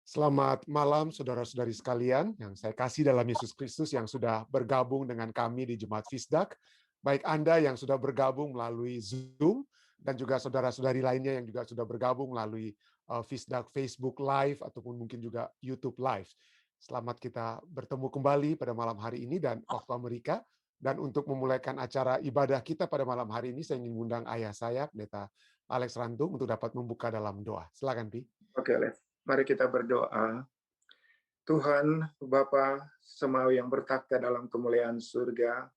Selamat malam saudara-saudari sekalian yang saya kasih dalam Yesus Kristus yang sudah bergabung dengan kami di Jemaat Fisdak. Baik Anda yang sudah bergabung melalui Zoom dan juga saudara-saudari lainnya yang juga sudah bergabung melalui Fisdak Facebook Live ataupun mungkin juga YouTube Live. Selamat kita bertemu kembali pada malam hari ini dan waktu Amerika. Dan untuk memulaikan acara ibadah kita pada malam hari ini, saya ingin mengundang ayah saya, Pendeta Alex Rantung, untuk dapat membuka dalam doa. Silakan, Pi. Oke, Lev. Mari kita berdoa. Tuhan, Bapa Semawi yang bertakhta dalam kemuliaan surga,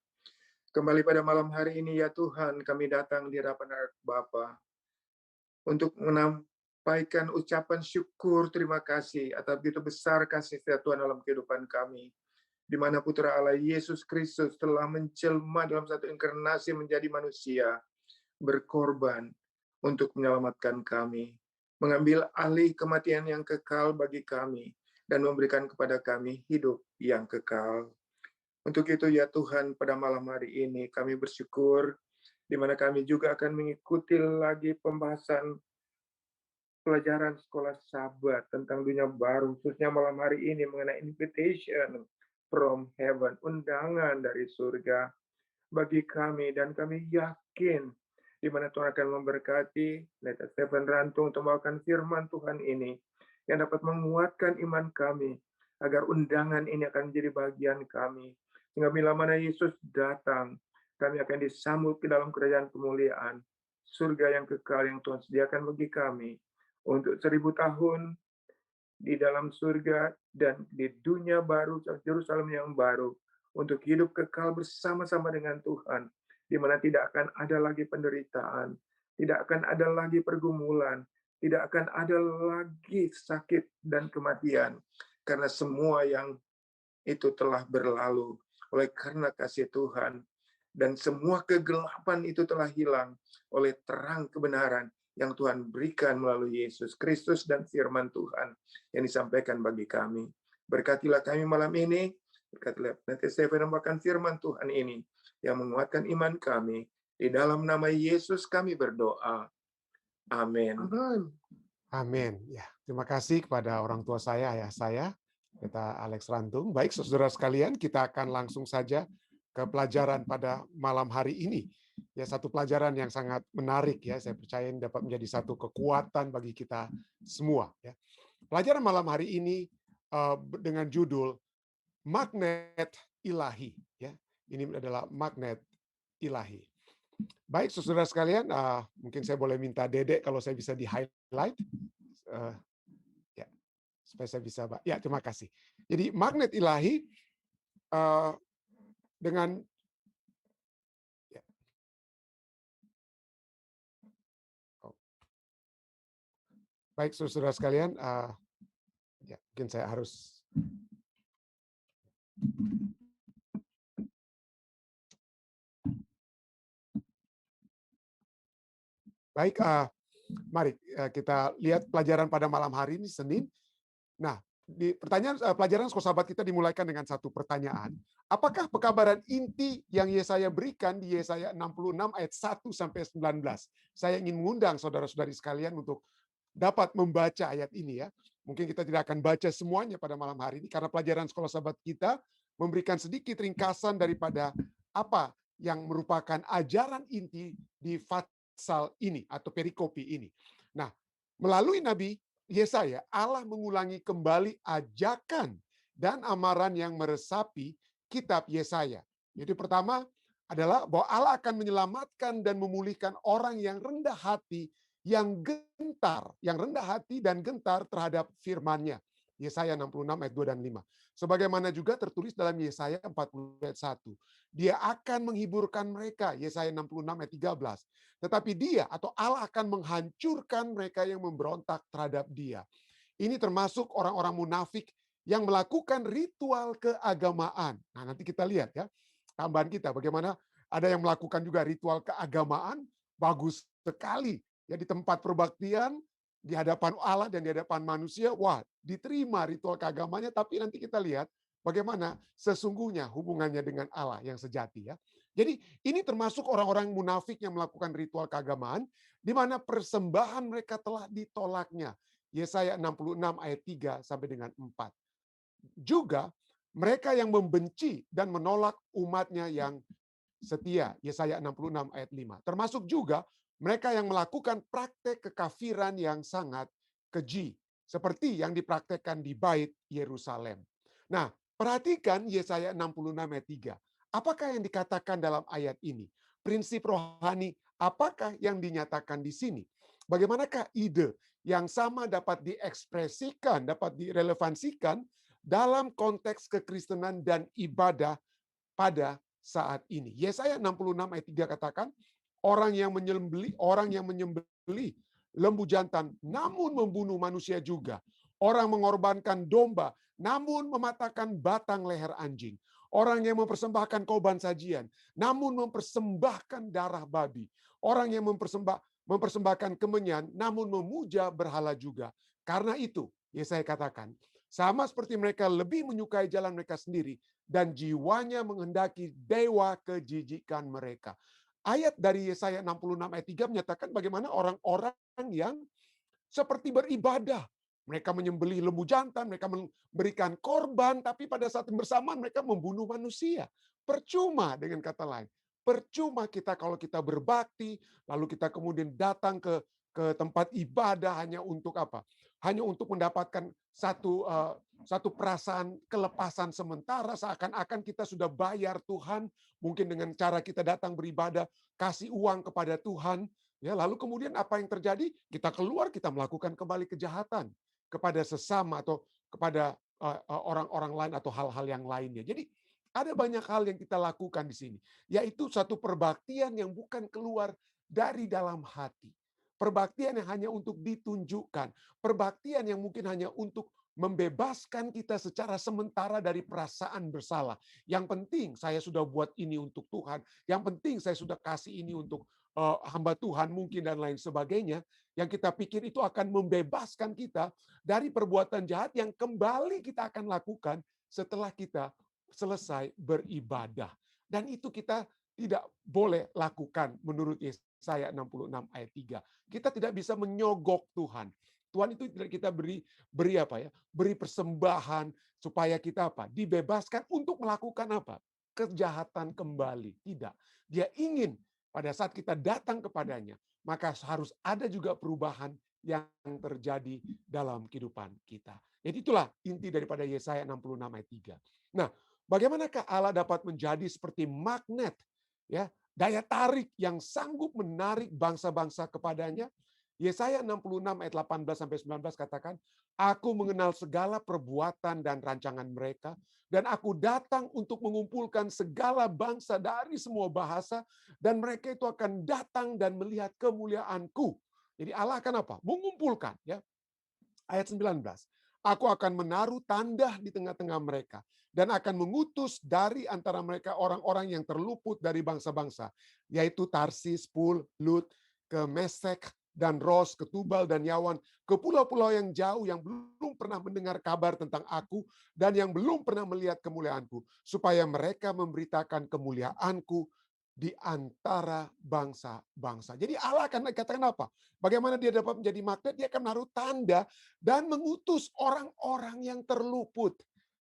kembali pada malam hari ini ya Tuhan, kami datang di hadapan Bapa untuk menyampaikan ucapan syukur terima kasih atas begitu besar kasih setia Tuhan dalam kehidupan kami, di mana Putra Allah Yesus Kristus telah menjelma dalam satu inkarnasi menjadi manusia, berkorban untuk menyelamatkan kami, mengambil alih kematian yang kekal bagi kami, dan memberikan kepada kami hidup yang kekal. Untuk itu ya Tuhan, pada malam hari ini kami bersyukur, di mana kami juga akan mengikuti lagi pembahasan pelajaran sekolah Sabat tentang dunia baru, khususnya malam hari ini mengenai invitation from heaven, undangan dari surga bagi kami, dan kami yakin di mana Tuhan akan memberkati Pendeta Stephen Rantung untuk membawakan firman Tuhan ini yang dapat menguatkan iman kami agar undangan ini akan menjadi bagian kami, sehingga bila mana Yesus datang kami akan disambut ke dalam kerajaan kemuliaan surga yang kekal yang Tuhan sediakan bagi kami untuk 1000 tahun di dalam surga dan di dunia baru, Yerusalem yang baru, untuk hidup kekal bersama-sama dengan Tuhan, di mana tidak akan ada lagi penderitaan, tidak akan ada lagi pergumulan, tidak akan ada lagi sakit dan kematian, karena semua yang itu telah berlalu oleh karena kasih Tuhan, dan semua kegelapan itu telah hilang oleh terang kebenaran yang Tuhan berikan melalui Yesus Kristus dan firman Tuhan yang disampaikan bagi kami. Berkatilah kami malam ini, berkatilah nanti saya menambahkan firman Tuhan ini yang menguatkan iman kami. Di dalam nama Yesus kami berdoa. Amin. Amin. Ya, terima kasih kepada orang tua saya, ayah saya, Pendeta Alex Rantung. Baik, saudara sekalian, kita akan langsung saja ke pelajaran pada malam hari ini. Ya, satu pelajaran yang sangat menarik ya. Saya percaya ini dapat menjadi satu kekuatan bagi kita semua. Ya. Pelajaran malam hari ini dengan judul Magnet Ilahi. Ya, ini adalah magnet ilahi. Baik, saudara sekalian, mungkin saya boleh minta Dedek kalau saya bisa di-highlight. Ya, supaya saya bisa, ya terima kasih. Jadi magnet ilahi dengan ya. Baik, saudara sekalian, ya mungkin saya harus baik. Mari kita lihat pelajaran pada malam hari ini Senin. Nah, di pertanyaan pelajaran sekolah sahabat kita dimulaikan dengan satu pertanyaan. Apakah pekabaran inti yang Yesaya berikan di Yesaya 66 ayat 1 sampai 19? Saya ingin mengundang saudara-saudari sekalian untuk dapat membaca ayat ini ya. Mungkin kita tidak akan baca semuanya pada malam hari ini karena pelajaran sekolah sahabat kita memberikan sedikit ringkasan daripada apa yang merupakan ajaran inti di pasal ini atau perikopi ini. Nah, melalui Nabi Yesaya, Allah mengulangi kembali ajakan dan amaran yang meresapi kitab Yesaya. Jadi pertama adalah bahwa Allah akan menyelamatkan dan memulihkan orang yang rendah hati, yang gentar, yang rendah hati dan gentar terhadap firman-Nya. Yesaya 66 ayat 2 dan 5. Sebagaimana juga tertulis dalam Yesaya 40 ayat 1. Dia akan menghiburkan mereka, Yesaya 66 ayat 13. Tetapi dia atau Allah akan menghancurkan mereka yang memberontak terhadap dia. Ini termasuk orang-orang munafik yang melakukan ritual keagamaan. Nah, nanti kita lihat ya, tambahan kita bagaimana ada yang melakukan juga ritual keagamaan, bagus sekali. Ya, di tempat perbaktian, di hadapan Allah dan di hadapan manusia, wah diterima ritual keagamanya, tapi nanti kita lihat bagaimana sesungguhnya hubungannya dengan Allah yang sejati ya. Jadi ini termasuk orang-orang munafik yang melakukan ritual keagamaan, di mana persembahan mereka telah ditolaknya. Yesaya 66 ayat 3 sampai dengan 4. Juga mereka yang membenci dan menolak umatnya yang setia, Yesaya 66 ayat 5. Termasuk juga mereka yang melakukan praktek kekafiran yang sangat keji, seperti yang dipraktekkan di Bait Yerusalem. Nah, perhatikan Yesaya 66 ayat 3. Apakah yang dikatakan dalam ayat ini? Prinsip rohani, apakah yang dinyatakan di sini? Bagaimanakah ide yang sama dapat diekspresikan, dapat direlevansikan dalam konteks kekristenan dan ibadah pada saat ini? Yesaya 66 ayat 3 katakan, orang yang menyembelih lembu jantan namun membunuh manusia juga. Orang mengorbankan domba namun mematahkan batang leher anjing. Orang yang mempersembahkan korban sajian namun mempersembahkan darah babi. Orang yang mempersembahkan kemenyan namun memuja berhala juga. Karena itu, Yesaya katakan, sama seperti mereka lebih menyukai jalan mereka sendiri dan jiwanya menghendaki dewa kejijikan mereka. Ayat dari Yesaya 66 ayat 3 menyatakan bagaimana orang-orang yang seperti beribadah. Mereka menyembelih lembu jantan, mereka memberikan korban, tapi pada saat yang bersamaan mereka membunuh manusia. Percuma, dengan kata lain. Percuma kita kalau kita berbakti, lalu kita kemudian datang ke tempat ibadah hanya untuk apa? Hanya untuk mendapatkan satu perasaan kelepasan sementara, seakan-akan kita sudah bayar Tuhan, mungkin dengan cara kita datang beribadah, kasih uang kepada Tuhan. Ya, lalu kemudian apa yang terjadi? Kita keluar, kita melakukan kembali kejahatan kepada sesama atau kepada orang-orang lain atau hal-hal yang lainnya. Jadi ada banyak hal yang kita lakukan di sini, yaitu satu perbaktian yang bukan keluar dari dalam hati. Perbaktian yang hanya untuk ditunjukkan, perbaktian yang mungkin hanya untuk membebaskan kita secara sementara dari perasaan bersalah. Yang penting saya sudah buat ini untuk Tuhan, yang penting saya sudah kasih ini untuk hamba Tuhan mungkin dan lain sebagainya, yang kita pikir itu akan membebaskan kita dari perbuatan jahat yang kembali kita akan lakukan setelah kita selesai beribadah. Dan itu kita tidak boleh lakukan menurut Yesaya 66 ayat 3. Kita tidak bisa menyogok Tuhan. Tuhan itu tidak kita beri apa ya? Beri persembahan supaya kita apa? Dibebaskan untuk melakukan apa? Kejahatan kembali. Tidak. Dia ingin pada saat kita datang kepadanya, maka harus ada juga perubahan yang terjadi dalam kehidupan kita. Jadi itulah inti daripada Yesaya 66 ayat 3. Nah, bagaimanakah Allah dapat menjadi seperti magnet, ya, daya tarik yang sanggup menarik bangsa-bangsa kepadanya? Yesaya 66 ayat 18 sampai 19 katakan, "Aku mengenal segala perbuatan dan rancangan mereka, dan aku datang untuk mengumpulkan segala bangsa dari semua bahasa, dan mereka itu akan datang dan melihat kemuliaanku." Jadi Allah akan apa? Mengumpulkan, ya. Ayat 19. "Aku akan menaruh tanda di tengah-tengah mereka dan akan mengutus dari antara mereka orang-orang yang terluput dari bangsa-bangsa, yaitu Tarsis, Pul, Lut, ke Mesek dan Ros, ke Tubal dan Yawan, ke pulau-pulau yang jauh yang belum pernah mendengar kabar tentang aku dan yang belum pernah melihat kemuliaanku, supaya mereka memberitakan kemuliaanku di antara bangsa-bangsa." Jadi Allah akan katakan apa? Bagaimana dia dapat menjadi magnet? Dia akan menaruh tanda dan mengutus orang-orang yang terluput.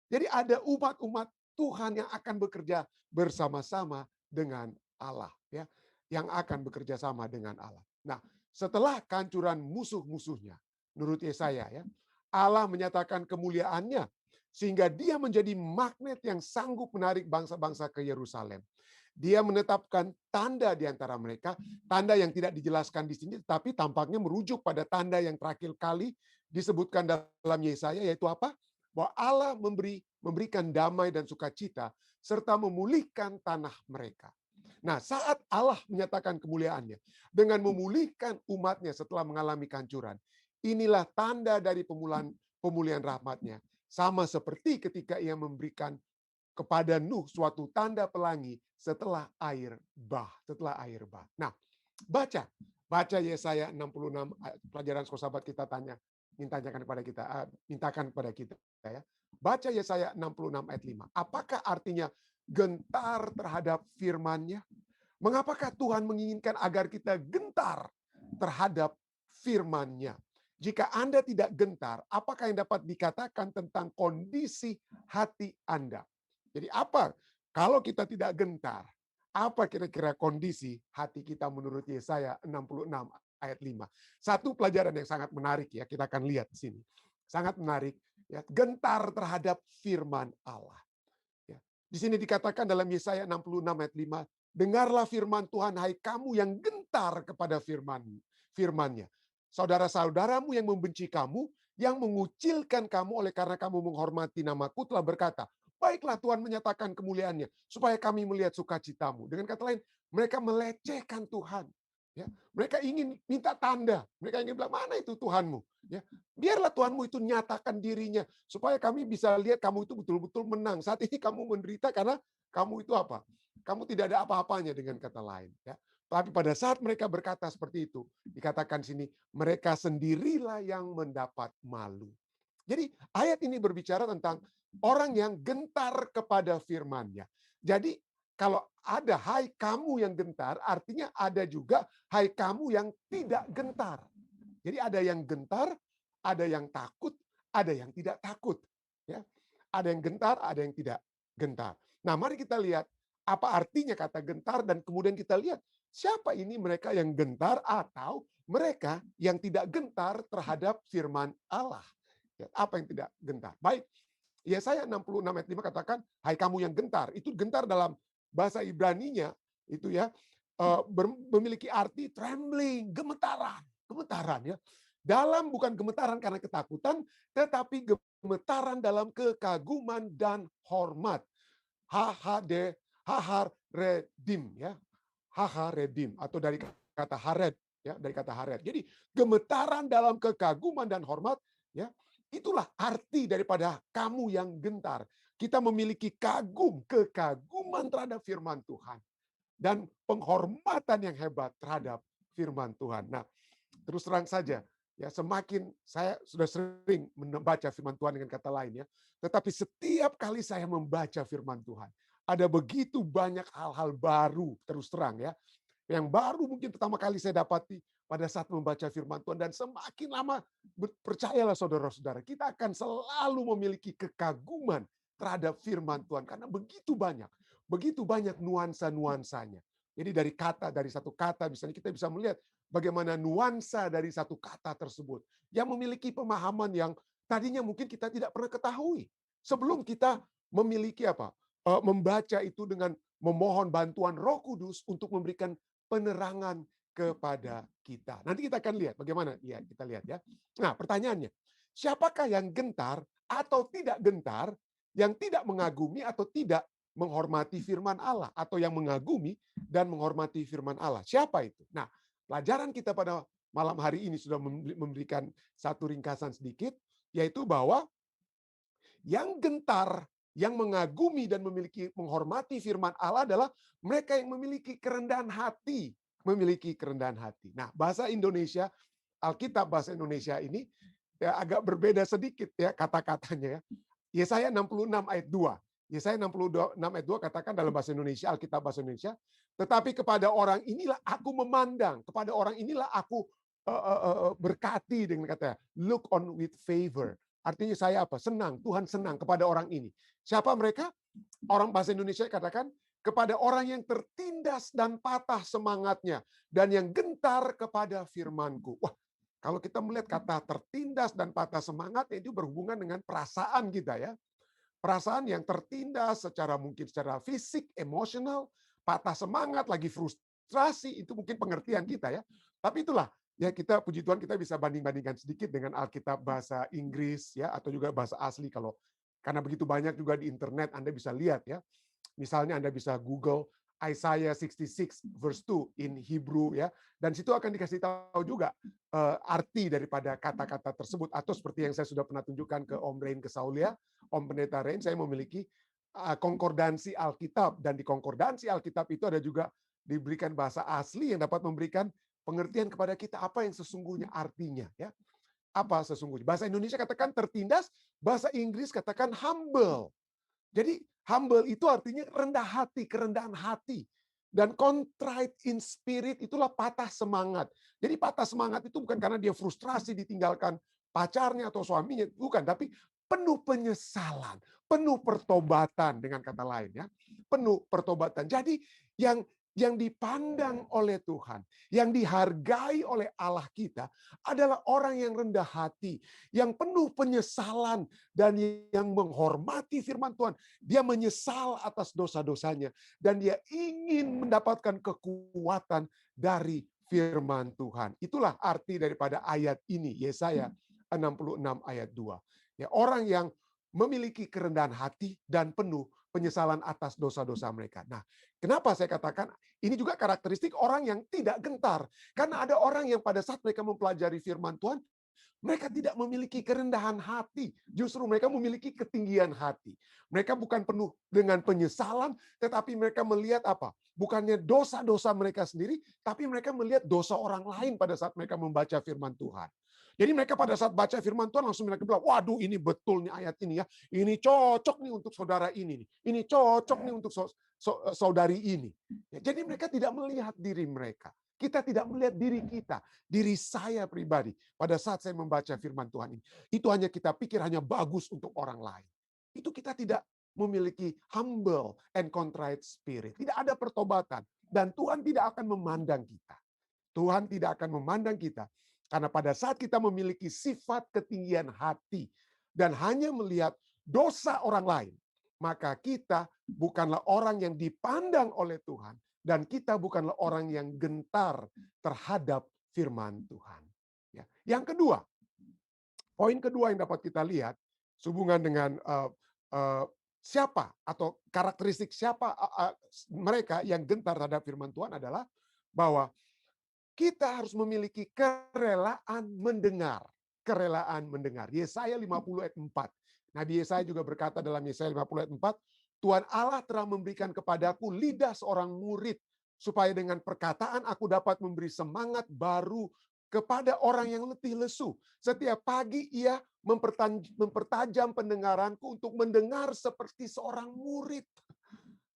Jadi ada umat-umat Tuhan yang akan bekerja bersama-sama dengan Allah, ya, yang akan bekerja sama dengan Allah. Nah, setelah kehancuran musuh-musuhnya, menurut Yesaya, ya, Allah menyatakan kemuliaannya sehingga dia menjadi magnet yang sanggup menarik bangsa-bangsa ke Yerusalem. Dia menetapkan tanda di antara mereka, tanda yang tidak dijelaskan di sini, tetapi tampaknya merujuk pada tanda yang terakhir kali disebutkan dalam Yesaya, yaitu apa? Bahwa Allah memberikan damai dan sukacita, serta memulihkan tanah mereka. Nah, saat Allah menyatakan kemuliaannya, dengan memulihkan umatnya setelah mengalami kehancuran, inilah tanda dari pemulihan rahmatnya. Sama seperti ketika ia memberikan kepada Nuh suatu tanda pelangi setelah air bah, Nah, baca Yesaya 66, pelajaran sahabat kita mintakan kepada kita, ya. Baca Yesaya 66 ayat 5. Apakah artinya gentar terhadap firman-Nya? Mengapakah Tuhan menginginkan agar kita gentar terhadap firman-Nya? Jika Anda tidak gentar, apakah yang dapat dikatakan tentang kondisi hati Anda? Jadi apa? Kalau kita tidak gentar, apa kira-kira kondisi hati kita menurut Yesaya 66 ayat 5? Satu pelajaran yang sangat menarik ya, kita akan lihat di sini. Sangat menarik ya, gentar terhadap firman Allah. Ya. Di sini dikatakan dalam Yesaya 66 ayat 5, dengarlah firman Tuhan, hai kamu yang gentar kepada firman-nya. Saudara-saudaramu yang membenci kamu, yang mengucilkan kamu oleh karena kamu menghormati namaku telah berkata, baiklah Tuhan menyatakan kemuliaannya, supaya kami melihat sukacitamu. Dengan kata lain, mereka melecehkan Tuhan. Ya, mereka ingin minta tanda. Mereka ingin bilang, mana itu Tuhanmu? Ya, biarlah Tuhanmu itu nyatakan dirinya, supaya kami bisa lihat kamu itu betul-betul menang. Saat ini kamu menderita karena kamu itu apa? Kamu tidak ada apa-apanya, dengan kata lain. Ya. Tapi pada saat mereka berkata seperti itu, dikatakan sini, mereka sendirilah yang mendapat malu. Jadi ayat ini berbicara tentang orang yang gentar kepada firman-Nya. Jadi kalau ada hai kamu yang gentar, artinya ada juga hai kamu yang tidak gentar. Jadi ada yang gentar, ada yang takut, ada yang tidak takut. Ya, ada yang gentar, ada yang tidak gentar. Nah, mari kita lihat apa artinya kata gentar dan kemudian kita lihat siapa ini mereka yang gentar atau mereka yang tidak gentar terhadap firman Allah. Ya, apa yang tidak gentar? Baik, Yesaya 66 ayat 5 katakan, hai kamu yang gentar. Itu gentar dalam bahasa Ibraninya itu ya memiliki arti trembling, gemetaran, gemetaran ya. Dalam bukan gemetaran karena ketakutan, tetapi gemetaran dalam kekaguman dan hormat. HHD, hahar redim ya. Hahar redim atau dari kata hared ya, dari kata hared. Jadi gemetaran dalam kekaguman dan hormat ya. Itulah arti daripada kamu yang gentar. Kita memiliki kekaguman terhadap firman Tuhan. Dan penghormatan yang hebat terhadap firman Tuhan. Nah, terus terang saja, ya semakin saya sudah sering membaca firman Tuhan dengan kata lain ya. Tetapi setiap kali saya membaca firman Tuhan, ada begitu banyak hal-hal baru terus terang ya. Yang baru mungkin pertama kali saya dapati pada saat membaca firman Tuhan. Dan semakin lama, percayalah saudara-saudara, kita akan selalu memiliki kekaguman terhadap firman Tuhan. Karena begitu banyak nuansa-nuansanya. Jadi dari satu kata, misalnya kita bisa melihat bagaimana nuansa dari satu kata tersebut. Yang memiliki pemahaman yang tadinya mungkin kita tidak pernah ketahui. Sebelum kita memiliki membaca itu dengan memohon bantuan Roh Kudus untuk memberikan penerangan kepada kita. Nanti kita akan lihat bagaimana kita lihat ya. Nah, pertanyaannya, siapakah yang gentar atau tidak gentar, yang tidak mengagumi atau tidak menghormati firman Allah, atau yang mengagumi dan menghormati firman Allah? Siapa itu? Nah, pelajaran kita pada malam hari ini sudah memberikan satu ringkasan sedikit, yaitu bahwa yang gentar, yang mengagumi dan menghormati firman Allah adalah mereka yang memiliki kerendahan hati, Nah, bahasa Indonesia, Alkitab bahasa Indonesia ini ya agak berbeda sedikit ya kata-katanya ya. Yesaya 66 ayat 2. Yesaya 66 ayat 2 katakan dalam bahasa Indonesia, Alkitab bahasa Indonesia, tetapi kepada orang inilah aku memandang, kepada orang inilah aku berkati, dengan kata look on with favor. Artinya saya apa? Senang, Tuhan senang kepada orang ini. Siapa mereka? Orang bahasa Indonesia katakan, kepada orang yang tertindas dan patah semangatnya, dan yang gentar kepada firman-Ku. Wah, kalau kita melihat kata tertindas dan patah semangat, itu berhubungan dengan perasaan kita ya. Perasaan yang tertindas mungkin secara fisik, emosional, patah semangat, lagi frustrasi, itu mungkin pengertian kita ya. Tapi itulah, ya kita puji Tuhan kita bisa banding-bandingkan sedikit dengan Alkitab bahasa Inggris ya, atau juga bahasa asli, karena begitu banyak juga di internet Anda bisa lihat ya. Misalnya Anda bisa Google Isaiah 66 verse 2 in Hebrew ya, dan situ akan dikasih tahu juga arti daripada kata-kata tersebut. Atau seperti yang saya sudah pernah tunjukkan ke Om Rain, ke Saulia, Om Pendeta Rain, saya memiliki konkordansi Alkitab, dan di konkordansi Alkitab itu ada juga diberikan bahasa asli yang dapat memberikan pengertian kepada kita apa yang sesungguhnya artinya ya. Apa sesungguhnya? Bahasa Indonesia katakan tertindas, bahasa Inggris katakan humble. Jadi humble itu artinya rendah hati, kerendahan hati. Dan contrite in spirit itulah patah semangat. Jadi patah semangat itu bukan karena dia frustrasi ditinggalkan pacarnya atau suaminya, bukan, tapi penuh penyesalan, penuh pertobatan, dengan kata lain ya. Penuh pertobatan. Jadi yang dipandang oleh Tuhan, yang dihargai oleh Allah kita adalah orang yang rendah hati, yang penuh penyesalan dan yang menghormati firman Tuhan. Dia menyesal atas dosa-dosanya dan dia ingin mendapatkan kekuatan dari firman Tuhan. Itulah arti daripada ayat ini, Yesaya 66 ayat 2. Ya, orang yang memiliki kerendahan hati dan penuh penyesalan atas dosa-dosa mereka. Nah, kenapa saya katakan ini juga karakteristik orang yang tidak gentar? Karena ada orang yang pada saat mereka mempelajari firman Tuhan, mereka tidak memiliki kerendahan hati. Justru mereka memiliki ketinggian hati. Mereka bukan penuh dengan penyesalan, tetapi mereka melihat apa? Bukannya dosa-dosa mereka sendiri, tapi mereka melihat dosa orang lain pada saat mereka membaca firman Tuhan. Jadi mereka pada saat baca firman Tuhan langsung mereka bilang, waduh ini betul nih ayat ini ya. Ini cocok nih untuk saudara ini nih. Ini cocok nih untuk saudari ini. Jadi mereka tidak melihat diri mereka. Kita tidak melihat diri kita, diri saya pribadi pada saat saya membaca firman Tuhan ini. Itu hanya kita pikir hanya bagus untuk orang lain. Itu kita tidak memiliki humble and contrite spirit. Tidak ada pertobatan. Dan Tuhan tidak akan memandang kita. Tuhan tidak akan memandang kita. Karena pada saat kita memiliki sifat ketinggian hati dan hanya melihat dosa orang lain, maka kita bukanlah orang yang dipandang oleh Tuhan dan kita bukanlah orang yang gentar terhadap firman Tuhan. Ya. Yang kedua, poin kedua yang dapat kita lihat sehubungan dengan siapa atau karakteristik siapa mereka yang gentar terhadap firman Tuhan adalah bahwa kita harus memiliki kerelaan mendengar. Kerelaan mendengar. Yesaya 50 ayat 4. Nabi Yesaya juga berkata dalam Yesaya 50 ayat 4, Tuhan Allah telah memberikan kepadaku lidah seorang murid, supaya dengan perkataan aku dapat memberi semangat baru kepada orang yang letih lesu. Setiap pagi ia mempertajam pendengaranku untuk mendengar seperti seorang murid.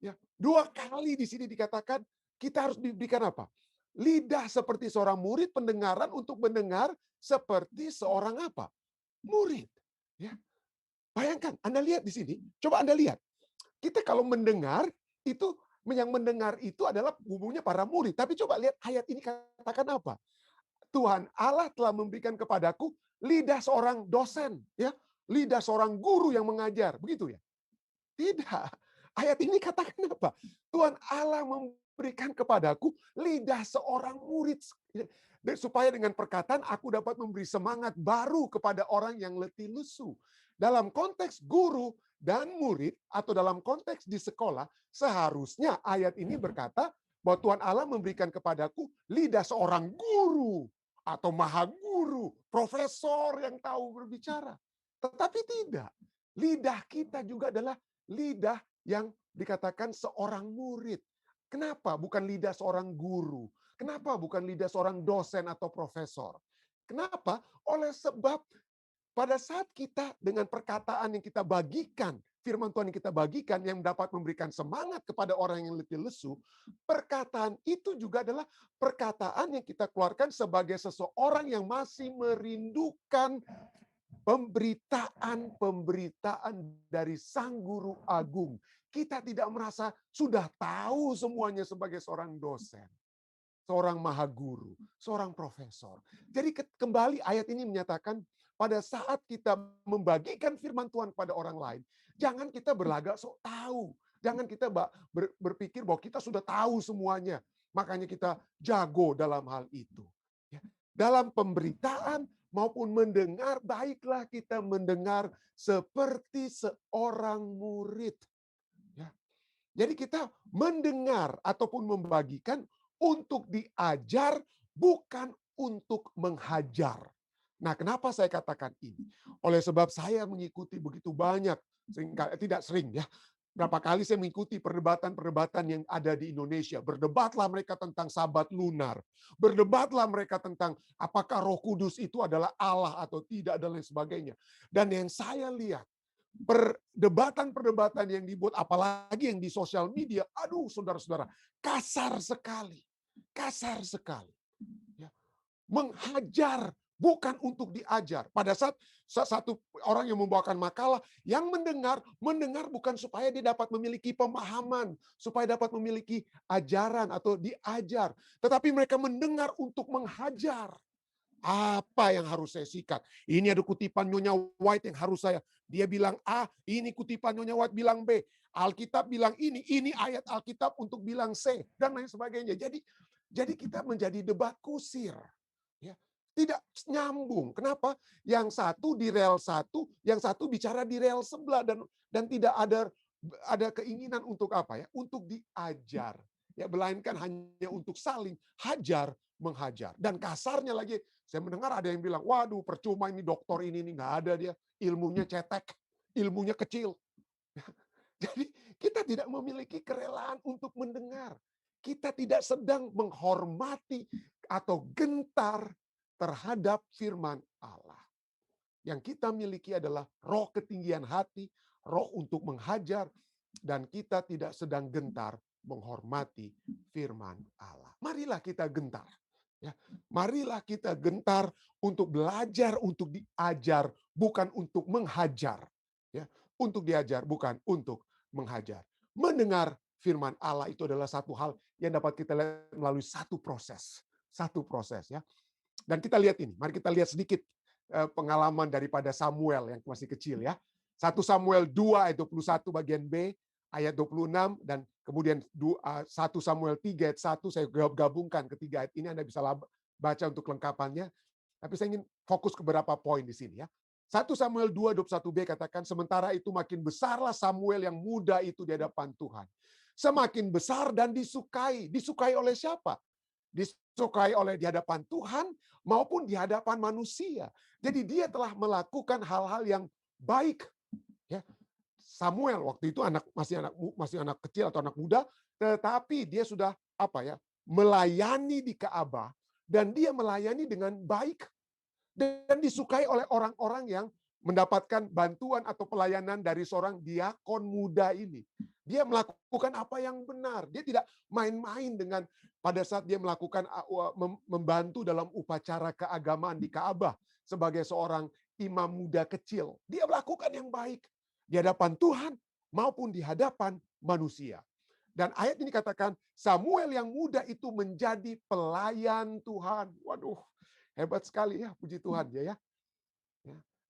Ya, 2 kali di sini dikatakan kita harus diberikan apa? Lidah seperti seorang murid, pendengaran untuk mendengar seperti seorang apa? Murid. Ya. Bayangkan, Anda lihat di sini, coba Anda lihat. Kita kalau mendengar, itu yang mendengar itu adalah hubungnya para murid. Tapi coba lihat ayat ini katakan apa? Tuhan Allah telah memberikan kepadaku lidah seorang dosen, ya, lidah seorang guru yang mengajar, begitu ya? Tidak. Ayat ini katakan apa? Tuhan Allah memberikan kepadaku lidah seorang murid. Supaya dengan perkataan aku dapat memberi semangat baru kepada orang yang letih lesu. Dalam konteks guru dan murid, atau dalam konteks di sekolah, seharusnya ayat ini berkata bahwa Tuhan Allah memberikan kepadaku lidah seorang guru atau maha guru, profesor yang tahu berbicara. Tetapi tidak. Lidah kita juga adalah lidah yang dikatakan seorang murid. Kenapa bukan lidah seorang guru? Kenapa bukan lidah seorang dosen atau profesor? Kenapa? Oleh sebab pada saat kita dengan perkataan yang kita bagikan, firman Tuhan yang kita bagikan yang dapat memberikan semangat kepada orang yang letih lesu, perkataan itu juga adalah perkataan yang kita keluarkan sebagai seseorang yang masih merindukan pemberitaan dari Sang Guru Agung. Kita tidak merasa sudah tahu semuanya sebagai seorang dosen, seorang maha guru, seorang profesor. Jadi kembali ayat ini menyatakan pada saat kita membagikan firman Tuhan pada orang lain, jangan kita berlagak sok tahu. Jangan kita berpikir bahwa kita sudah tahu semuanya. Makanya kita jago dalam hal itu. Dalam pemberitaan maupun mendengar, baiklah kita mendengar seperti seorang murid. Ya. Jadi kita mendengar ataupun membagikan untuk diajar, bukan untuk menghajar. Nah, kenapa saya katakan ini? Oleh sebab saya mengikuti begitu banyak, tidak sering ya, berapa kali saya mengikuti perdebatan-perdebatan yang ada di Indonesia. Berdebatlah mereka tentang Sabat lunar. Berdebatlah mereka tentang apakah Roh Kudus itu adalah Allah atau tidak dan lain sebagainya. Dan yang saya lihat, perdebatan-perdebatan yang dibuat, apalagi yang di sosial media, aduh saudara-saudara, kasar sekali. Kasar sekali. Ya. Menghajar, bukan untuk diajar. Pada saat satu orang yang membawakan makalah, yang mendengar bukan supaya dia dapat memiliki pemahaman, supaya dapat memiliki ajaran atau diajar. Tetapi mereka mendengar untuk menghajar. Apa yang harus saya sikat? Ini ada kutipan Nyonya White yang harus saya. Dia bilang A, ini kutipan Nyonya White bilang B. Alkitab bilang ini ayat Alkitab untuk bilang C, dan lain sebagainya. Jadi kita menjadi debat kusir. Ya, tidak nyambung. Kenapa? Yang satu di rel satu, yang satu bicara di rel sebelah, dan tidak ada keinginan untuk apa ya? Untuk diajar. Ya, melainkan hanya untuk saling hajar menghajar. Dan kasarnya lagi, saya mendengar ada yang bilang, waduh percuma ini doktor ini nggak ada dia, ilmunya cetek, ilmunya kecil. Jadi kita tidak memiliki kerelaan untuk mendengar. Kita tidak sedang menghormati atau gentar terhadap firman Allah. Yang kita miliki adalah roh ketinggian hati, roh untuk menghajar, dan kita tidak sedang gentar menghormati firman Allah. Marilah kita gentar. Ya, marilah kita gentar untuk belajar, untuk diajar, bukan untuk menghajar. Ya, untuk diajar, bukan untuk menghajar. Mendengar firman Allah itu adalah satu hal yang dapat kita lihat melalui satu proses. Satu proses ya. Dan kita lihat ini, mari kita lihat sedikit pengalaman daripada Samuel yang masih kecil ya. 1 Samuel 2 ayat 21 bagian B, ayat 26, dan kemudian 1 Samuel 3 ayat 1, saya gabungkan ketiga ayat ini, Anda bisa baca untuk kelengkapannya. Tapi saya ingin fokus ke beberapa poin di sini ya. 1 Samuel 2, 21b katakan, sementara itu makin besarlah Samuel yang muda itu di hadapan Tuhan. Semakin besar dan disukai. Disukai oleh siapa? Disukai oleh di hadapan Tuhan maupun di hadapan manusia. Jadi dia telah melakukan hal-hal yang baik. Ya, Samuel waktu itu masih anak kecil atau anak muda, tetapi dia sudah melayani di Ka'bah, dan dia melayani dengan baik dan disukai oleh orang-orang yang mendapatkan bantuan atau pelayanan dari seorang diakon muda ini. Dia melakukan apa yang benar. Dia tidak main-main dengan pada saat dia melakukan membantu dalam upacara keagamaan di Ka'bah sebagai seorang imam muda kecil. Dia melakukan yang baik di hadapan Tuhan maupun di hadapan manusia. Dan ayat ini katakan Samuel yang muda itu menjadi pelayan Tuhan. Waduh, hebat sekali ya, puji Tuhan ya.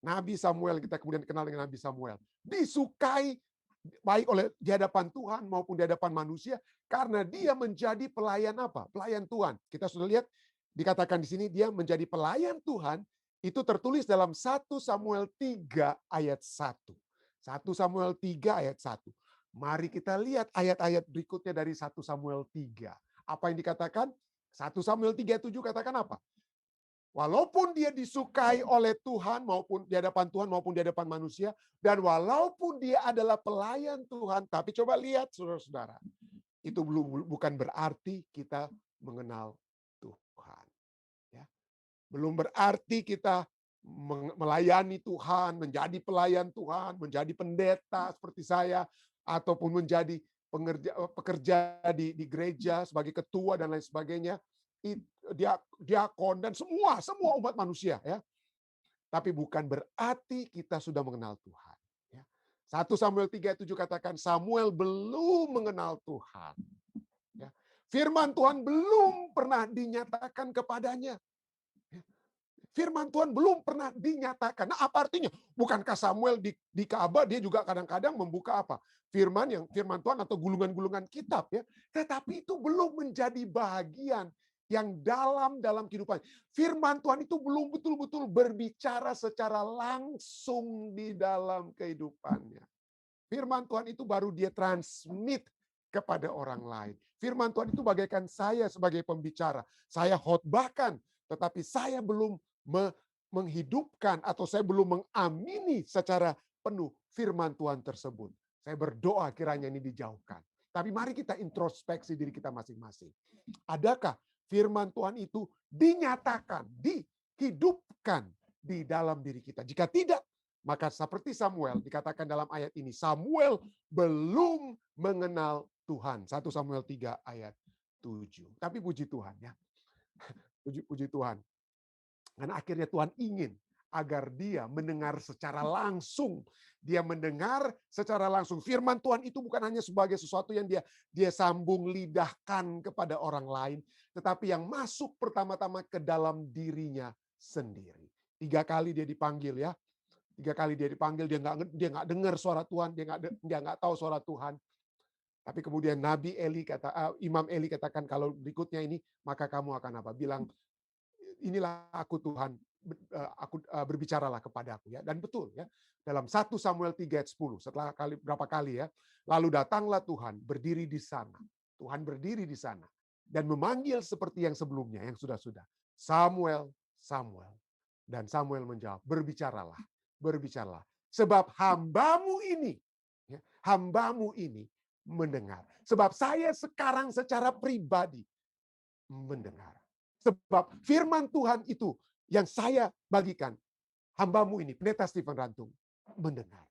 Nabi Samuel, kita kemudian kenal dengan Nabi Samuel. Disukai baik oleh di hadapan Tuhan maupun di hadapan manusia karena dia menjadi pelayan apa? Pelayan Tuhan. Kita sudah lihat dikatakan di sini dia menjadi pelayan Tuhan, itu tertulis dalam 1 Samuel 3 ayat 1. 1 Samuel 3 ayat 1. Mari kita lihat ayat-ayat berikutnya dari 1 Samuel 3. Apa yang dikatakan? 1 Samuel 3:7 katakan apa? Walaupun dia disukai oleh Tuhan maupun di hadapan Tuhan maupun di hadapan manusia, dan walaupun dia adalah pelayan Tuhan, tapi coba lihat saudara-saudara, itu bukan berarti kita mengenal Tuhan. Ya. Belum berarti kita melayani Tuhan, menjadi pelayan Tuhan, menjadi pendeta seperti saya, ataupun menjadi pekerja di gereja sebagai ketua dan lain sebagainya. Diakon dan semua umat manusia ya. Tapi bukan berarti kita sudah mengenal Tuhan ya. 1 Samuel 3:7 katakan Samuel belum mengenal Tuhan ya. Firman Tuhan belum pernah dinyatakan kepadanya. Firman Tuhan belum pernah dinyatakan. Nah, apa artinya? Bukankah Samuel di Ka'bah dia juga kadang-kadang membuka apa? Firman Tuhan atau gulungan-gulungan kitab ya. Tetapi itu belum menjadi bagian yang dalam kehidupan. Firman Tuhan itu belum betul-betul berbicara secara langsung di dalam kehidupannya. Firman Tuhan itu baru dia transmit kepada orang lain. Firman Tuhan itu bagaikan saya sebagai pembicara. Saya khotbahkan, tetapi saya belum menghidupkan atau saya belum mengamini secara penuh firman Tuhan tersebut. Saya berdoa kiranya ini dijauhkan. Tapi mari kita introspeksi diri kita masing-masing. Adakah firman Tuhan itu dinyatakan, dihidupkan di dalam diri kita? Jika tidak, Maka seperti Samuel dikatakan dalam ayat ini, Samuel belum mengenal Tuhan. 1 Samuel 3 ayat 7. Tapi puji Tuhan ya. Puji Tuhan. Dan akhirnya Tuhan ingin agar dia mendengar secara langsung. Dia mendengar secara langsung. Firman Tuhan itu bukan hanya sebagai sesuatu yang dia sambung lidahkan kepada orang lain, tetapi yang masuk pertama-tama ke dalam dirinya sendiri. 3 kali dia dipanggil ya. 3 kali dia dipanggil, dia nggak dengar suara Tuhan, dia nggak tahu suara Tuhan. Tapi kemudian Imam Eli katakan, kalau berikutnya ini, maka kamu akan apa? Bilang, inilah aku Tuhan, aku berbicaralah kepadaku ya. Dan betul ya, dalam 1 Samuel 3 ayat 10, setelah berapa kali ya, lalu datanglah Tuhan berdiri di sana. Tuhan berdiri di sana dan memanggil seperti yang sebelumnya, yang sudah-sudah. Samuel, Samuel. Dan Samuel menjawab, berbicaralah, berbicaralah. Sebab hambamu ini, ya, hambamu ini mendengar. Sebab saya sekarang secara pribadi mendengar. Sebab firman Tuhan itu yang saya bagikan, hambamu ini, Pendeta Stephen Rantung, mendengar.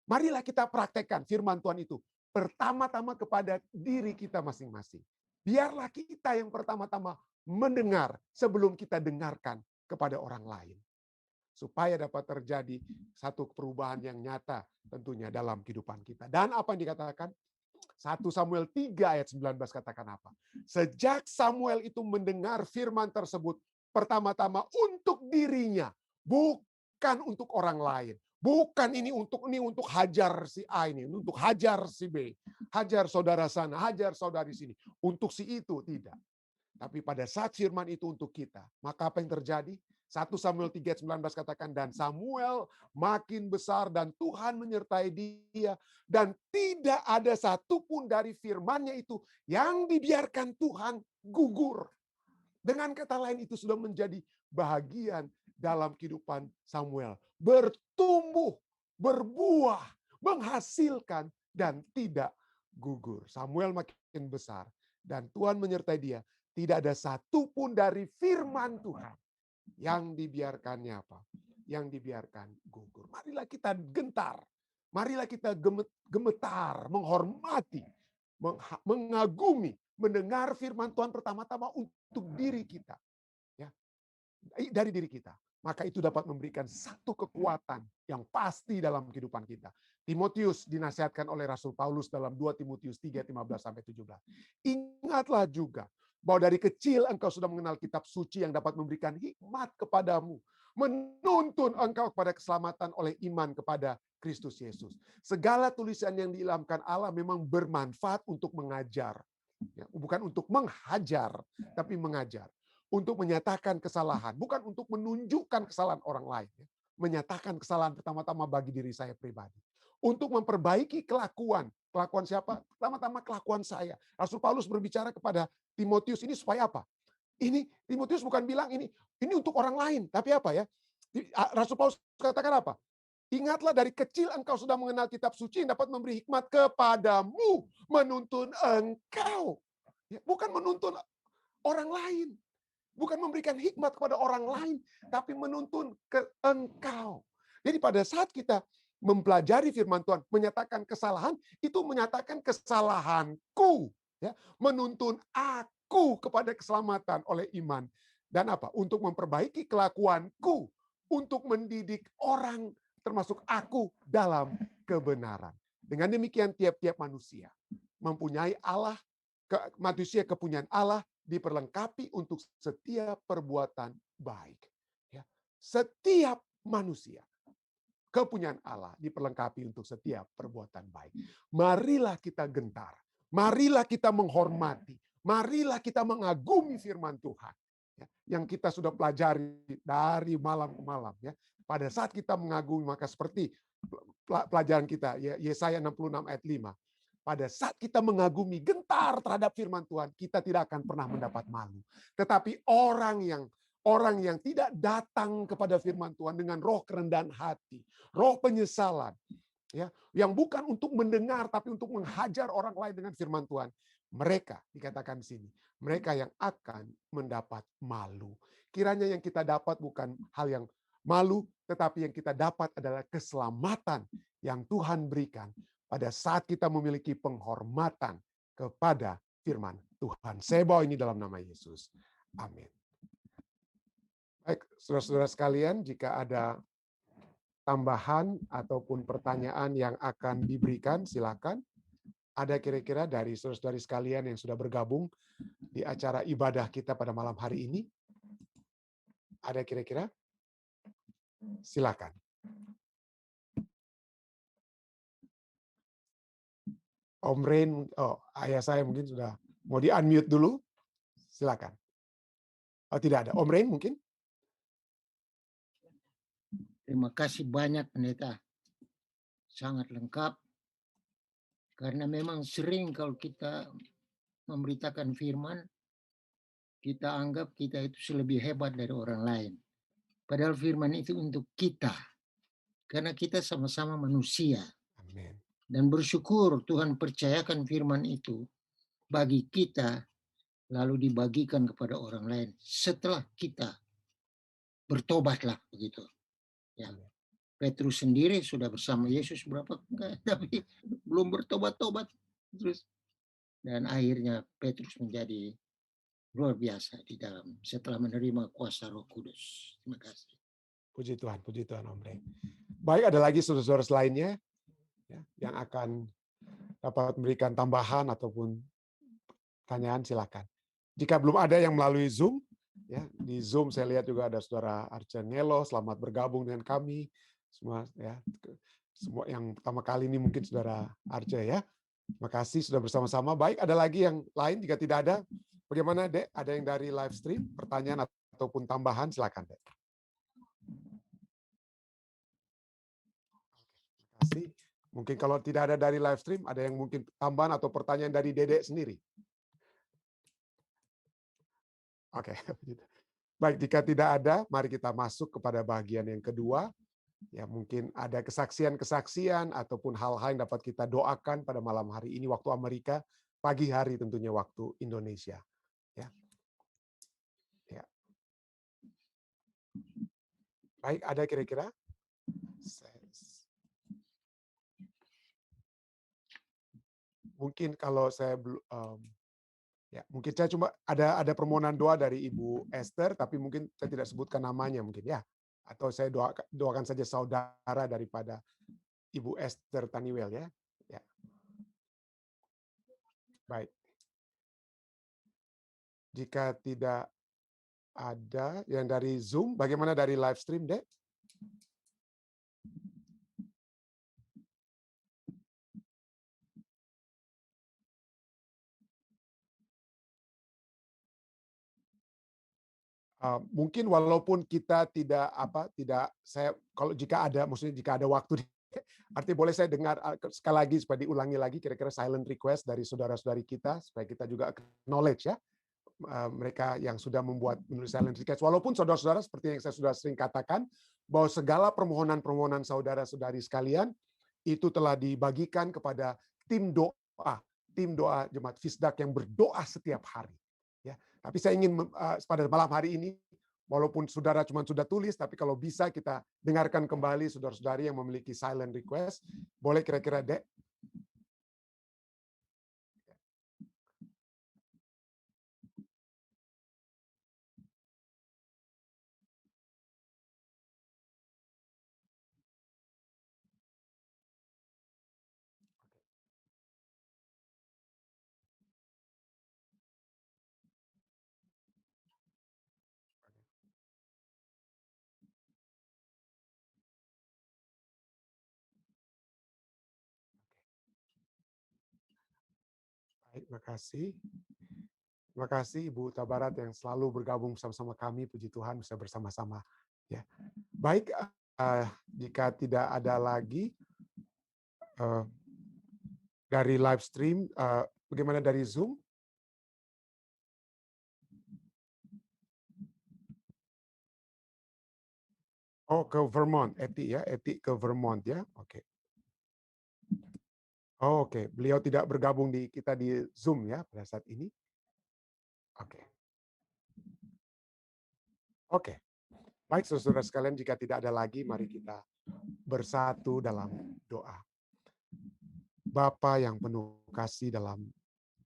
Marilah kita praktekkan firman Tuhan itu pertama-tama kepada diri kita masing-masing. Biarlah kita yang pertama-tama mendengar sebelum kita dengarkan kepada orang lain. Supaya dapat terjadi satu perubahan yang nyata tentunya dalam kehidupan kita. Dan apa yang dikatakan? 1 Samuel 3 ayat 19 katakan apa? Sejak Samuel itu mendengar firman tersebut, pertama-tama untuk dirinya, bukan untuk orang lain. Bukan ini untuk hajar si A ini, untuk hajar si B, hajar saudara sana, hajar saudari sini. Untuk si itu tidak. Tapi pada saat firman itu untuk kita, maka apa yang terjadi? 1 Samuel 3 ayat 19 katakan, dan Samuel makin besar dan Tuhan menyertai dia. Dan tidak ada satupun dari firman-Nya itu yang dibiarkan Tuhan gugur. Dengan kata lain, itu sudah menjadi bahagian dalam kehidupan Samuel. Bertumbuh, berbuah, menghasilkan, dan tidak gugur. Samuel makin besar dan Tuhan menyertai dia. Tidak ada satupun dari firman Tuhan yang dibiarkannya apa? Yang dibiarkan gugur. Marilah kita gentar. Marilah kita gemetar, menghormati, mengagumi, mendengar firman Tuhan pertama-tama untuk diri kita. Ya, dari diri kita. Maka itu dapat memberikan satu kekuatan yang pasti dalam kehidupan kita. Timotius dinasihatkan oleh Rasul Paulus dalam 2 Timotius 3:15-17. Ingatlah juga bahwa dari kecil engkau sudah mengenal kitab suci yang dapat memberikan hikmat kepadamu, menuntun engkau kepada keselamatan oleh iman kepada Kristus Yesus. Segala tulisan yang diilhamkan Allah memang bermanfaat untuk mengajar. Ya, bukan untuk menghajar, tapi mengajar. Untuk menyatakan kesalahan, bukan untuk menunjukkan kesalahan orang lain. Ya. Menyatakan kesalahan pertama-tama bagi diri saya pribadi. Untuk memperbaiki kelakuan. Kelakuan siapa? Pertama-tama kelakuan saya. Rasul Paulus berbicara kepada Timotius ini supaya apa? Ini Timotius bukan bilang ini untuk orang lain, tapi apa ya? Rasul Paulus katakan apa? Ingatlah dari kecil engkau sudah mengenal kitab suci yang dapat memberi hikmat kepadamu, menuntun engkau. Ya, bukan menuntun orang lain. Bukan memberikan hikmat kepada orang lain, tapi menuntun ke engkau. Jadi pada saat kita mempelajari firman Tuhan, menyatakan kesalahan, itu menyatakan kesalahanku. Ya, menuntun aku kepada keselamatan oleh iman. Dan apa? Untuk memperbaiki kelakuanku. Untuk mendidik orang, termasuk aku, dalam kebenaran. Dengan demikian tiap-tiap manusia mempunyai Allah, manusia kepunyaan Allah, diperlengkapi untuk setiap perbuatan baik. Ya. Setiap manusia kepunyaan Allah diperlengkapi untuk setiap perbuatan baik. Marilah kita gentar. Marilah kita menghormati. Marilah kita mengagumi firman Tuhan. Ya, yang kita sudah pelajari dari malam ke malam. Ya. Pada saat kita mengagumi, maka seperti pelajaran kita, Yesaya 66 ayat 5. Pada saat kita mengagumi, gentar terhadap firman Tuhan, kita tidak akan pernah mendapat malu. Tetapi orang yang tidak datang kepada firman Tuhan dengan roh kerendahan hati, roh penyesalan, ya, yang bukan untuk mendengar tapi untuk menghajar orang lain dengan firman Tuhan, mereka dikatakan di sini, mereka yang akan mendapat malu. Kiranya yang kita dapat bukan hal yang malu, tetapi yang kita dapat adalah keselamatan yang Tuhan berikan pada saat kita memiliki penghormatan kepada firman Tuhan. Saya bawa ini dalam nama Yesus. Amin. Baik, saudara-saudara sekalian, jika ada tambahan ataupun pertanyaan yang akan diberikan, silakan. Ada kira-kira dari saudara-saudari sekalian yang sudah bergabung di acara ibadah kita pada malam hari ini? Ada kira-kira? Silakan. Om Rain, ayah saya mungkin sudah mau di-unmute dulu. Silakan. Oh, tidak ada. Om Rain mungkin? Terima kasih banyak Pendeta. Sangat lengkap. Karena memang sering kalau kita memberitakan firman, kita anggap kita itu lebih hebat dari orang lain. Padahal firman itu untuk kita. Karena kita sama-sama manusia. Amin. Dan bersyukur Tuhan percayakan firman itu bagi kita, lalu dibagikan kepada orang lain. Setelah kita bertobatlah begitu. Ya. Petrus sendiri sudah bersama Yesus berapa enggak, tapi belum bertobat-tobat terus, dan akhirnya Petrus menjadi luar biasa di dalam setelah menerima kuasa Roh Kudus. Terima kasih. Puji Tuhan Om Rey. Baik, ada lagi saudara-saudara lainnya ya, yang akan dapat memberikan tambahan ataupun pertanyaan, silakan. Jika belum ada yang melalui Zoom, ya di Zoom saya lihat juga ada saudara Arcangelo, selamat bergabung dengan kami semua ya. Semua yang pertama kali ini mungkin saudara Arce ya. Terima kasih sudah bersama-sama. Baik, ada lagi yang lain jika tidak ada. Bagaimana, Dek? Ada yang dari live stream, pertanyaan ataupun tambahan, silakan, Dek. Terima kasih. Mungkin kalau tidak ada dari live stream, ada yang mungkin tambahan atau pertanyaan dari Dedek sendiri. Oke. Baik, jika tidak ada, mari kita masuk kepada bagian yang kedua. Ya, mungkin ada kesaksian-kesaksian ataupun hal-hal yang dapat kita doakan pada malam hari ini waktu Amerika, pagi hari tentunya waktu Indonesia. Ya. Ya. Baik, ada kira-kira? Mungkin kalau saya ya, mungkin saya cuma ada permohonan doa dari Ibu Esther, tapi mungkin saya tidak sebutkan namanya mungkin ya. Atau saya doakan saja saudara daripada Ibu Esther Taniwel ya. Ya. Baik. Jika tidak ada yang dari Zoom, bagaimana dari live stream, Dek? Mungkin walaupun kita tidak saya kalau jika ada, maksudnya jika ada waktu, artinya boleh saya dengar sekali lagi supaya diulangi lagi kira-kira silent request dari saudara-saudari kita supaya kita juga acknowledge ya mereka yang sudah menulis silent request. Walaupun saudara-saudara seperti yang saya sudah sering katakan bahwa segala permohonan-permohonan saudara-saudari sekalian itu telah dibagikan kepada tim doa Jemaat Fisdak yang berdoa setiap hari. Ya, tapi saya ingin pada malam hari ini, walaupun saudara cuma sudah tulis, tapi kalau bisa kita dengarkan kembali saudara-saudari yang memiliki silent request, boleh kira-kira, Dek? Baik, terima kasih. Terima kasih Ibu Tabarat yang selalu bergabung bersama-sama kami. Puji Tuhan bisa bersama-sama. Ya, baik. Jika tidak ada lagi dari live stream, bagaimana dari Zoom? Oh, ke Vermont, Eti ya, Eti ke Vermont ya. Oke. Oh, oke. Beliau tidak bergabung di kita di Zoom ya pada saat ini. Oke. Oke. Baik, saudara sekalian, jika tidak ada lagi, mari kita bersatu dalam doa. Bapa yang penuh kasih dalam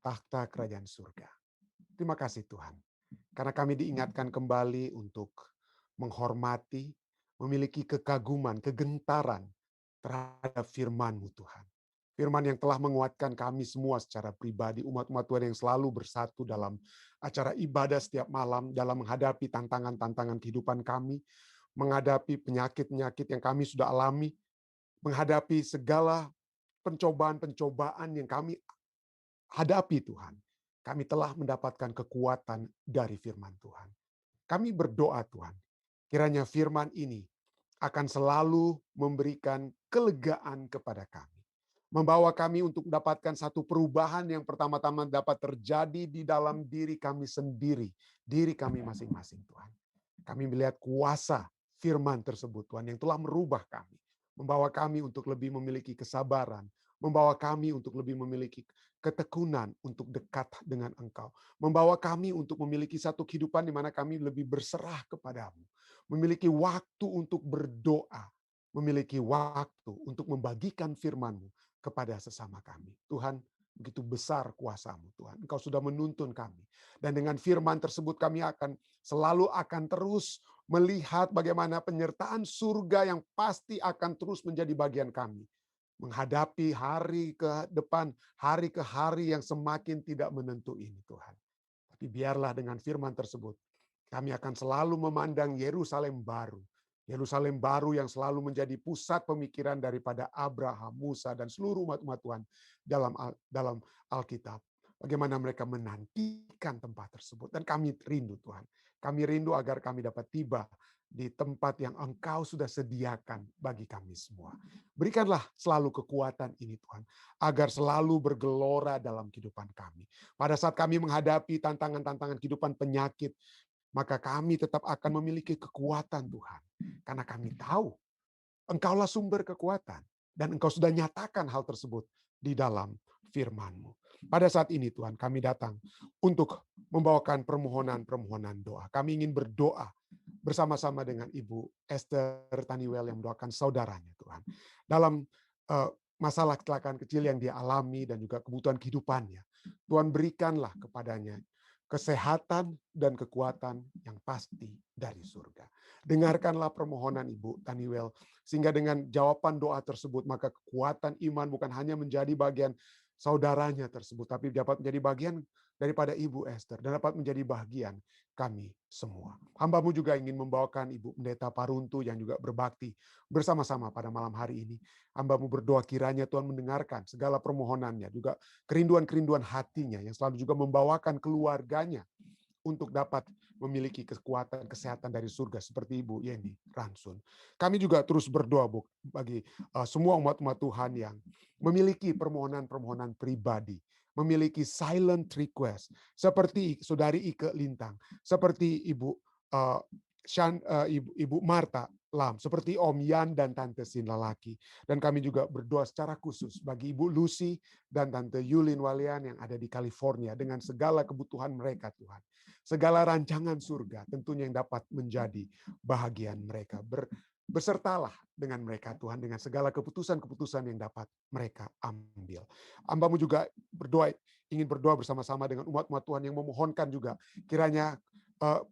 takhta kerajaan surga. Terima kasih Tuhan, karena kami diingatkan kembali untuk menghormati, memiliki kekaguman, kegentaran terhadap firman-Mu Tuhan. Firman yang telah menguatkan kami semua secara pribadi, umat-umat Tuhan yang selalu bersatu dalam acara ibadah setiap malam, dalam menghadapi tantangan-tantangan kehidupan kami, menghadapi penyakit-penyakit yang kami sudah alami, menghadapi segala pencobaan-pencobaan yang kami hadapi Tuhan. Kami telah mendapatkan kekuatan dari firman Tuhan. Kami berdoa Tuhan, kiranya firman ini akan selalu memberikan kelegaan kepada kami. Membawa kami untuk mendapatkan satu perubahan yang pertama-tama dapat terjadi di dalam diri kami sendiri, diri kami masing-masing Tuhan. Kami melihat kuasa firman tersebut Tuhan yang telah merubah kami. Membawa kami untuk lebih memiliki kesabaran, membawa kami untuk lebih memiliki ketekunan untuk dekat dengan Engkau. Membawa kami untuk memiliki satu kehidupan di mana kami lebih berserah kepadamu. Memiliki waktu untuk berdoa. Memiliki waktu untuk membagikan firman-Mu kepada sesama kami. Tuhan, begitu besar kuasa-Mu Tuhan. Engkau sudah menuntun kami. Dan dengan firman tersebut kami akan terus melihat bagaimana penyertaan surga yang pasti akan terus menjadi bagian kami. Menghadapi hari ke depan, hari ke hari yang semakin tidak menentu ini Tuhan. Tapi biarlah dengan firman tersebut, kami akan selalu memandang Yerusalem baru. Yerusalem baru yang selalu menjadi pusat pemikiran daripada Abraham, Musa, dan seluruh umat-umat Tuhan dalam Alkitab. Bagaimana mereka menantikan tempat tersebut. Dan kami rindu Tuhan. Kami rindu agar kami dapat tiba di tempat yang Engkau sudah sediakan bagi kami semua. Berikanlah selalu kekuatan ini Tuhan, agar selalu bergelora dalam kehidupan kami. Pada saat kami menghadapi tantangan-tantangan kehidupan penyakit, maka kami tetap akan memiliki kekuatan Tuhan. Karena kami tahu Engkaulah sumber kekuatan. Dan Engkau sudah nyatakan hal tersebut di dalam firman-Mu. Pada saat ini Tuhan, kami datang untuk membawakan permohonan-permohonan doa. Kami ingin berdoa bersama-sama dengan Ibu Esther Taniwel yang mendoakan saudaranya Tuhan. Dalam masalah kecelakaan kecil yang dia alami dan juga kebutuhan kehidupannya. Tuhan berikanlah kepadanya kesehatan dan kekuatan yang pasti dari surga. Dengarkanlah permohonan Ibu Taniwel, sehingga dengan jawaban doa tersebut, maka kekuatan iman bukan hanya menjadi bagian saudaranya tersebut, tapi dapat menjadi bagian daripada Ibu Esther, dan dapat menjadi bagian kami semua. Hamba-Mu juga ingin membawakan Ibu Pendeta Paruntu yang juga berbakti bersama-sama pada malam hari ini. Hamba-Mu berdoa kiranya Tuhan mendengarkan segala permohonannya, juga kerinduan-kerinduan hatinya yang selalu juga membawakan keluarganya untuk dapat memiliki kekuatan kesehatan dari surga seperti Ibu Yeni Ransun. Kami juga terus berdoa bagi semua umat-umat Tuhan yang memiliki permohonan-permohonan pribadi, memiliki silent request, seperti Saudari Ike Lintang, seperti Ibu Marta Lam, seperti Om Yan dan Tante Sin Lalaki. Dan kami juga berdoa secara khusus bagi Ibu Lucy dan Tante Yulin Walian yang ada di California dengan segala kebutuhan mereka Tuhan. Segala rancangan surga tentunya yang dapat menjadi bahagian mereka. Besertalah dengan mereka Tuhan dengan segala keputusan-keputusan yang dapat mereka ambil. Hamba-Mu juga ingin berdoa bersama-sama dengan umat-umat Tuhan yang memohonkan juga kiranya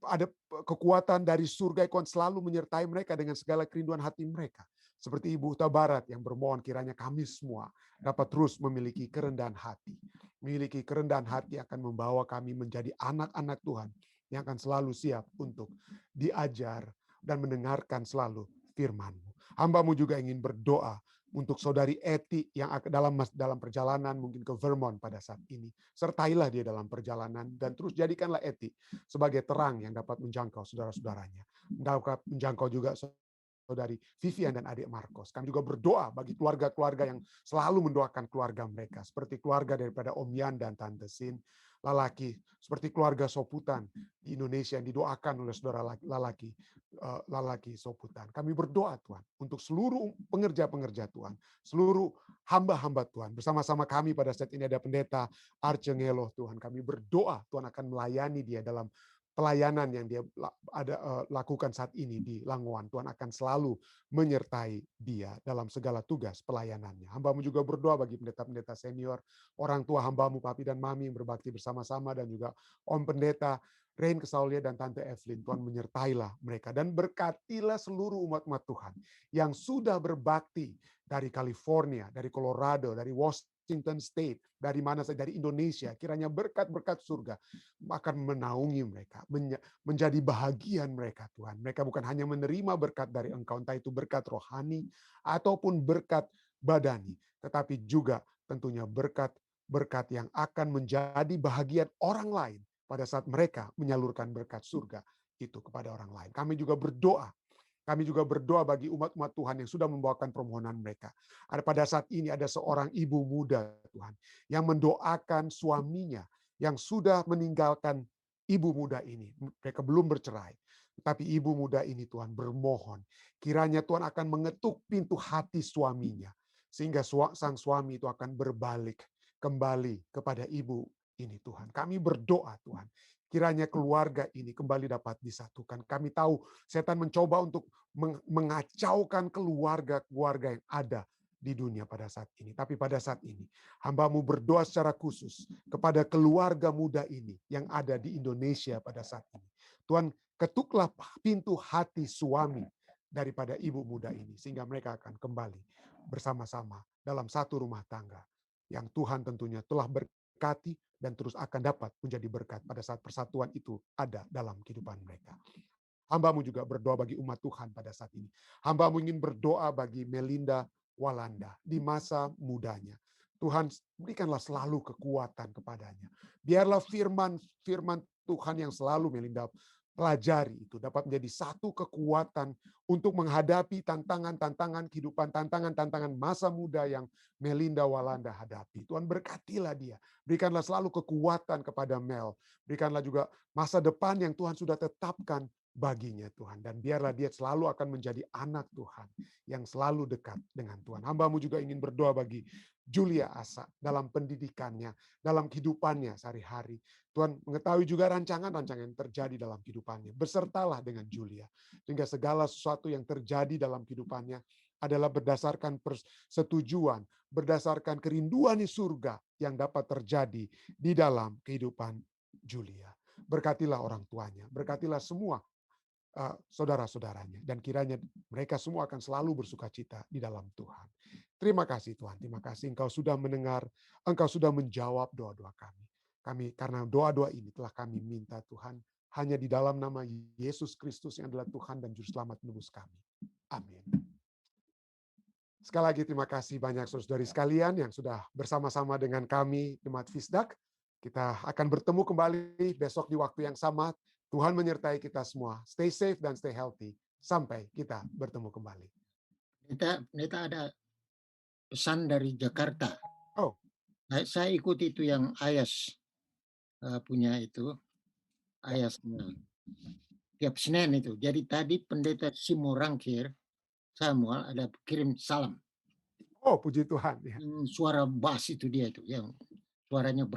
ada kekuatan dari surga yang selalu menyertai mereka dengan segala kerinduan hati mereka. Seperti Ibu Huta Barat yang bermohon kiranya kami semua dapat terus memiliki kerendahan hati. Memiliki kerendahan hati akan membawa kami menjadi anak-anak Tuhan yang akan selalu siap untuk diajar dan mendengarkan selalu firman-Mu. Hamba-Mu juga ingin berdoa untuk Saudari Eti yang dalam perjalanan mungkin ke Vermont pada saat ini. Sertailah dia dalam perjalanan dan terus jadikanlah Eti sebagai terang yang dapat menjangkau saudara-saudaranya. Dapat menjangkau juga Saudari Vivian dan adik Marcos. Kami juga berdoa bagi keluarga-keluarga yang selalu mendoakan keluarga mereka. Seperti keluarga daripada Om Yan dan Tante Sin. Lalaki, seperti keluarga Soputan di Indonesia yang didoakan oleh saudara lalaki Soputan. Kami berdoa Tuhan untuk seluruh pengerja-pengerja Tuhan, seluruh hamba-hamba Tuhan. Bersama-sama kami pada saat ini ada pendeta Arcengelo Tuhan. Kami berdoa Tuhan akan melayani dia dalam pelayanan yang dia lakukan saat ini di Langowan. Tuhan akan selalu menyertai dia dalam segala tugas pelayanannya. Hamba-Mu juga berdoa bagi pendeta-pendeta senior, orang tua hamba-Mu, Papi dan Mami yang berbakti bersama-sama, dan juga Om Pendeta Rain Kesaulia dan Tante Evelyn. Tuhan menyertailah mereka dan berkatilah seluruh umat-umat Tuhan yang sudah berbakti dari California, dari Colorado, dari Washington State, dari mana saja, dari Indonesia. Kiranya berkat-berkat surga akan menaungi mereka, menjadi bahagian mereka, Tuhan. Mereka bukan hanya menerima berkat dari Engkau, entah itu berkat rohani ataupun berkat badani, tetapi juga tentunya berkat-berkat yang akan menjadi bahagian orang lain pada saat mereka menyalurkan berkat surga itu kepada orang lain. Kami juga berdoa bagi umat-umat Tuhan yang sudah membawakan permohonan mereka. Pada saat ini ada seorang ibu muda, Tuhan, yang mendoakan suaminya yang sudah meninggalkan ibu muda ini. Mereka belum bercerai. Tapi ibu muda ini, Tuhan, bermohon. Kiranya Tuhan akan mengetuk pintu hati suaminya. Sehingga sang suami itu akan berbalik kembali kepada ibu ini, Tuhan. Kami berdoa, Tuhan. Kiranya keluarga ini kembali dapat disatukan. Kami tahu setan mencoba untuk mengacaukan keluarga-keluarga yang ada di dunia pada saat ini. Tapi pada saat ini, hamba-Mu berdoa secara khusus kepada keluarga muda ini yang ada di Indonesia pada saat ini. Tuhan, ketuklah pintu hati suami daripada ibu muda ini, sehingga mereka akan kembali bersama-sama dalam satu rumah tangga yang Tuhan tentunya telah berkati dan terus akan dapat menjadi berkat pada saat persatuan itu ada dalam kehidupan mereka. Hamba-Mu juga berdoa bagi umat Tuhan pada saat ini. Hamba-Mu ingin berdoa bagi Melinda Walanda di masa mudanya. Tuhan, berikanlah selalu kekuatan kepadanya. Biarlah firman Tuhan yang selalu Melinda pelajari itu dapat menjadi satu kekuatan untuk menghadapi tantangan-tantangan kehidupan, tantangan-tantangan masa muda yang Melinda Walanda hadapi. Tuhan, berkatilah dia. Berikanlah selalu kekuatan kepada Mel. Berikanlah juga masa depan yang Tuhan sudah tetapkan baginya, Tuhan. Dan biarlah dia selalu akan menjadi anak Tuhan yang selalu dekat dengan Tuhan. Hamba-Mu juga ingin berdoa bagi Julia Asa dalam pendidikannya, dalam kehidupannya sehari-hari. Tuhan mengetahui juga rancangan-rancangan yang terjadi dalam kehidupannya. Bersertalah dengan Julia. Sehingga segala sesuatu yang terjadi dalam kehidupannya adalah berdasarkan persetujuan, berdasarkan kerinduan di surga yang dapat terjadi di dalam kehidupan Julia. Berkatilah orang tuanya, berkatilah semua saudara-saudaranya, dan kiranya mereka semua akan selalu bersukacita di dalam Tuhan. Terima kasih Tuhan, terima kasih Engkau sudah mendengar, Engkau sudah menjawab doa-doa kami. Karena doa-doa ini telah kami minta Tuhan, hanya di dalam nama Yesus Kristus yang adalah Tuhan dan Juru Selamat menebus kami. Amin. Sekali lagi terima kasih banyak saudara-saudari sekalian yang sudah bersama-sama dengan kami Jemaat Fisdak. Kita akan bertemu kembali besok di waktu yang sama. Tuhan menyertai kita semua. Stay safe dan stay healthy. Sampai kita bertemu kembali. Neta ada pesan dari Jakarta. Oh. Saya ikut itu yang Ayas punya itu. Ayas tiap Senin itu. Jadi tadi pendeta Simorangkir Samuel ada kirim salam. Oh, puji Tuhan. Ya. Suara bass itu dia itu. Yang suaranya